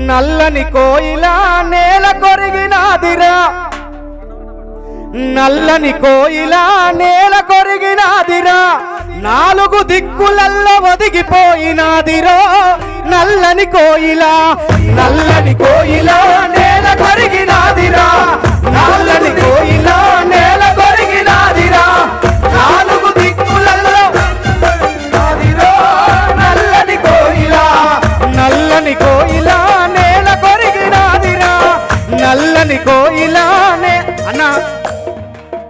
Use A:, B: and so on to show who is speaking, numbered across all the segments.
A: నల్లని కోయిలా నేల కొరిగినాదిరా నల్లని కోయిలా నేల కొరిగినాదిరా నాలుగు దిక్కులల్లో ఒదిగిపోయినాదిరో నల్లని కోయిలా నేల కొరిగినాదిరా నల్లని కోయిలా నేల కొరిగినాదిరా నాలుగు దిక్కులల్లో నల్లని కోయిలా నేల కొరిగినాదిరా నల్లని కోయిలా అన్నా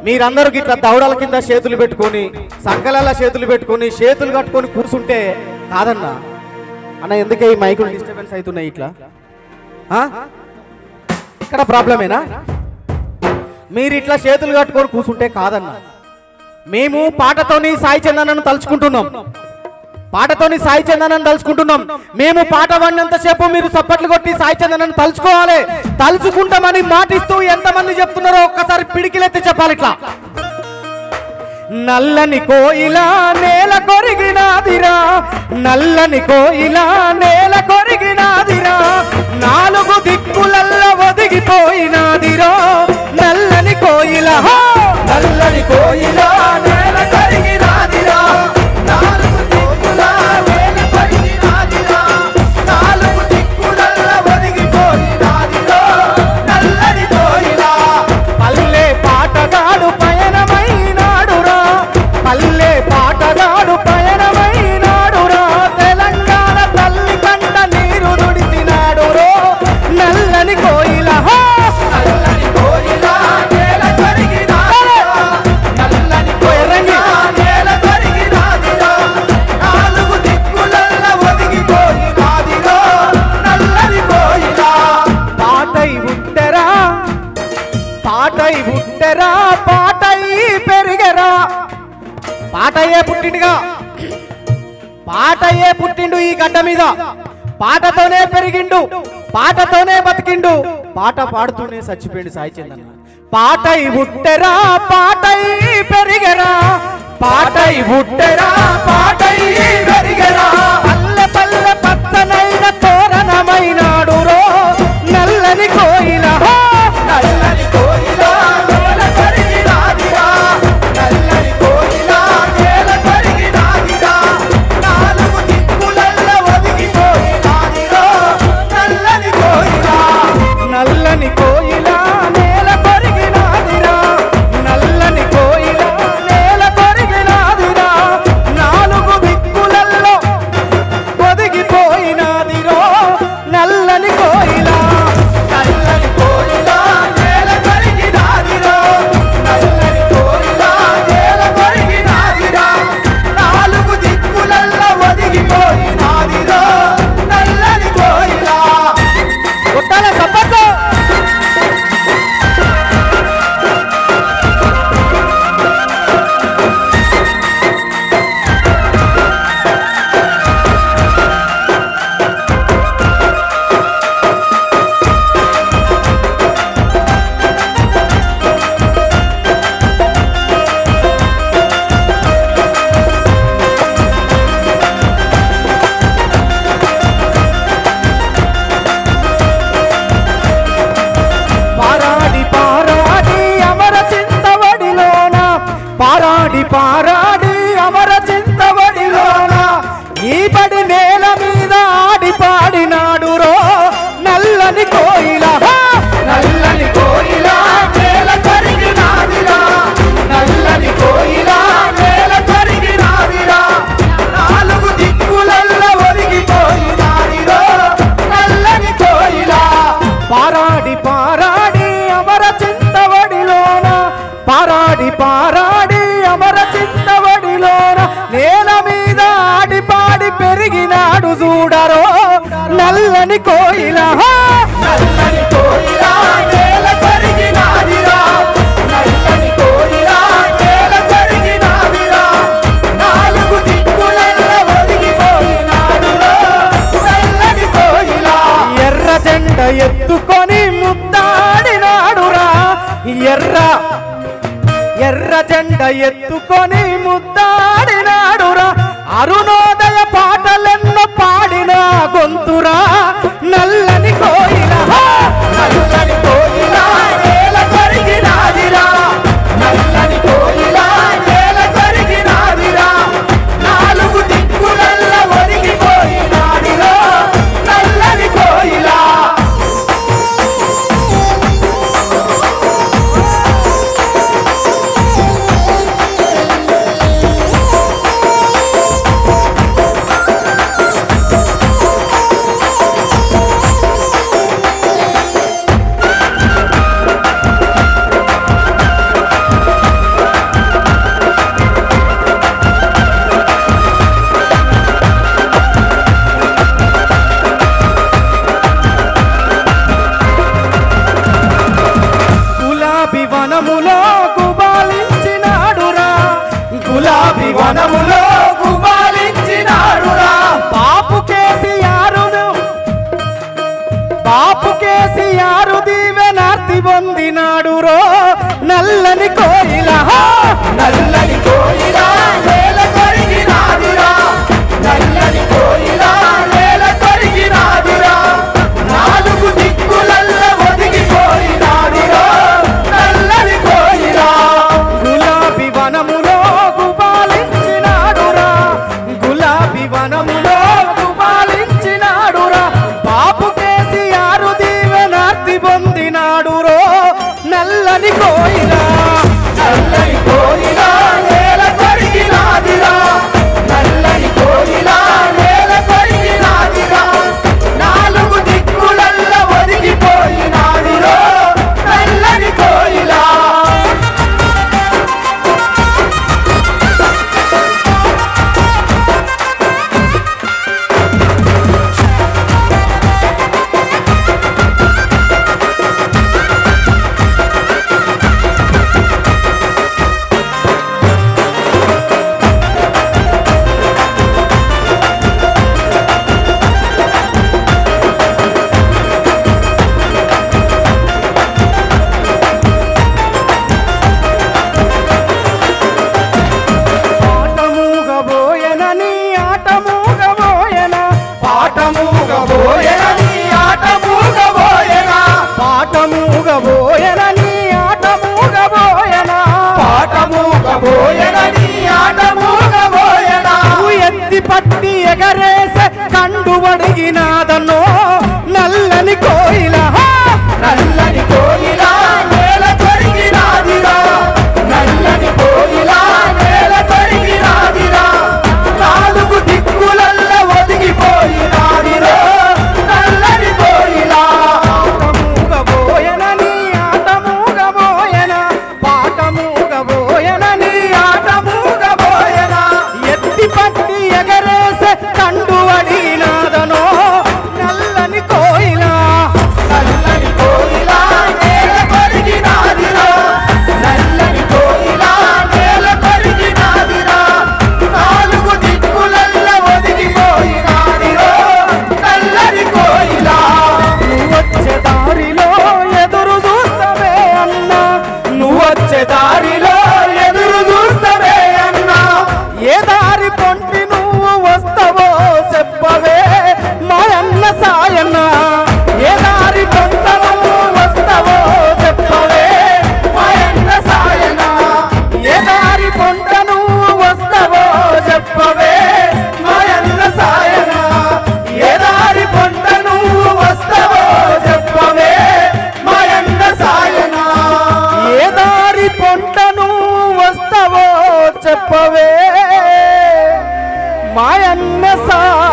A: మీరందరూ ఇట్లా దౌడల కింద చేతులు పెట్టుకొని సంకలాల చేతులు పెట్టుకొని చేతులు కట్టుకొని కూర్చుంటే కాదన్నా అన్న ఎందుకే ఈ మైకులు డిస్టర్బెన్స్ అవుతున్నాయి ఇట్లా ఇక్కడ ప్రాబ్లమేనా మీరు ఇట్లా చేతులు కట్టుకొని కూర్చుంటే కాదన్నా మేము పాటతోని సాయి చందనను తలుచుకుంటున్నాం మేము పాట వాడినంతసేపు మీరు చప్పట్లు కొట్టి సాయి చందనను తలుచుకోవాలి తలుచుకుంటామని మాటిస్తూ ఎంతమంది చెప్తున్నారో ఒక్కసారి పిడికిలెత్తి చెప్పాలి ఇట్లా నల్లని కోయిలా నేల కొరిగినాదిరా నల్లని కోయిలా నేల కొరిగినాదిరా నాలుగు దిక్కులల్లో ఒదిగిపోయినాదిరో నల్లని కోయిలా నేల కొరిగినాదిరా పాటగాడు పయనమైనాడురా తెలంగాణ తల్లి కంట నీరు దుడిసినాడురో నల్లని కోయిలా నేల కొరిగినాదిరా నల్లని కోయిలా నేల కొరిగినాదిరా నాలుగు దిక్కులల్ల ఒదిగిపోయినాదిరో నల్లని కోయిలా పాటై ఉట్టెరా పాటై పెరిగెరా పాటయే పుట్టిండు ఈ గడ్డ మీద పాటతోనే పెరిగిండు పాటతోనే బతికిండు పాట పాడుతూనే చచ్చిపోయిండు సాయి చందన్న పాటై పుట్టెరా పాటై పెరిగెరా పాటై పుట్టెరా పాటై పెరిగెరా పల్లె పల్లె పచ్చనైన తోరణమైనాడు రో నల్లని కోయిలా నల్లని కోయిలా నల్లని కోయిలా నేల కొరిగినాదిరా నల్లని కోయిలా నేల కొరిగినాదిరా నాలుగు దిక్కులల్లో ఒదిగిపోయినాదిరో నల్లని కోయిలా నేల కొరిగినాదిరో నల్లని కోయిలా నేల కొరిగినాదిరా నాలుగు దిక్కులల్లో ఒదిగిపోయినాదిరో నల్లని కోయిలా కొట్టాల సప్పట్లు పారాడి అమర చింతవడిలోన ఈ పడి నేల మీద ఆడి పాడినాడురో నల్లని కోయిలా నల్లని కోయిలా నేల కొరిగినాదిరా నల్లని కోయిలా నేల కొరిగినాదిరా నాలుగు దిక్కులల్లో ఒదిగిపోయినాదిరో నల్లని కోయిలా పారాడి అమర చింతవడిలోన పారాడి అమర చింతవడిలోన నేల మీద ఆడి పాడి పెరిగినాడు చూడరో నల్లని కోయిలా నల్లని కోయిలా నేల కొరిగినాదిరా నల్లని కోయిలా నేల కొరిగినాదిరా నాలుగు దిక్కులల్లో ఒదిగిపోయినాడురో నల్లని కోయిలా ఎర్ర జెండ ఎత్తుకొని ముద్దాడినాడురా ఎర్ర జెండ ఎత్తుకొని ముద్దాడినాడురా అరుణోదయ పాటలెన్నో పాడిన గొంతురా నల్లని పొందినాడు రో నల్లని కోయిల
B: నల్లని కోయిల నేల కొరిగినాదిరా నల్లని కోయిల నేల కొరిగినాదిరా నాలుగు దిక్కులల్ల ఒదిగిపోయినాడురా నల్లని కోయిల
A: గులాబీ వనములో గుబాలించినాడురా గులాబీ వనములో గుబాలించినాడురా బాపు కేసీఆర్ దీవెనార్తి పొందినాడురో నల్లని కోయిల
B: నల్లని కోయిల నేల కొరిగినాదిరా నల్లని కోయిల నేల కొరిగినాదిరా నాలుగు దిక్కులల్ల ఒదిగిపోయినాడురా నల్లని కోయిల పాటమూగబోయెనని ఆటమూగబోయెనా
A: పాటమూగబోయెనని ఆటమూగబోయెనా
B: పాటమూగబోయెనని ఆటమూగబోయెనా
A: ఎత్తి పట్టి ఎగరేసే కండు వడిగినాదన్నో నల్లని కోయిల
B: నల్లని కోయిల నేల కొరిగినాదిరా నల్లని కోయిల నేల కొరిగినాదిరా నాలుగు దిక్కులల్ల ఒదిగిపోయినాదిరా నల్లని కోయిల
A: పాటమూగబోయెనని ఆటమూగబోయెనా పాటమూగబోయెనని
B: ఆటమూగబోయెనా
A: ఎత్తి పట్టి ఎగరేసే కండు వడిగినాదనో నల్లని కోయిల
B: నల్లని కోయిల నేల కొరిగినాదిరా నల్లని కోయిల నేల కొరిగినాదిరా నాలుగు దిక్కులల్ల ఒదిగిపోయినాదిరా నల్లని కోయిల
A: నువ్వొచ్చే దారిలో ఎదురు చూస్తావే అన్నా
B: నువ్వొచ్చే దారిలో ఎదురు చూస్తావే అన్నా
A: ఏ దారి పొంటి నువ్వు వస్తావో చెప్పవే మాయన్న సాయన్న ఏ దారి పొంట నువ్వు వస్తావో చెప్పవే
B: మాయన్న సాయన
A: ఏ దారి పొంట నువ్వు వస్తావో చెప్పవే
B: మాయన్న సాయన ఏ దారి పొంట నువ్వు వస్తావో చెప్పవే మాయన్న సాయన
A: ఏ దారి పొంట నువ్వు వస్తావో చెప్పవే మాయన్న సాయన్న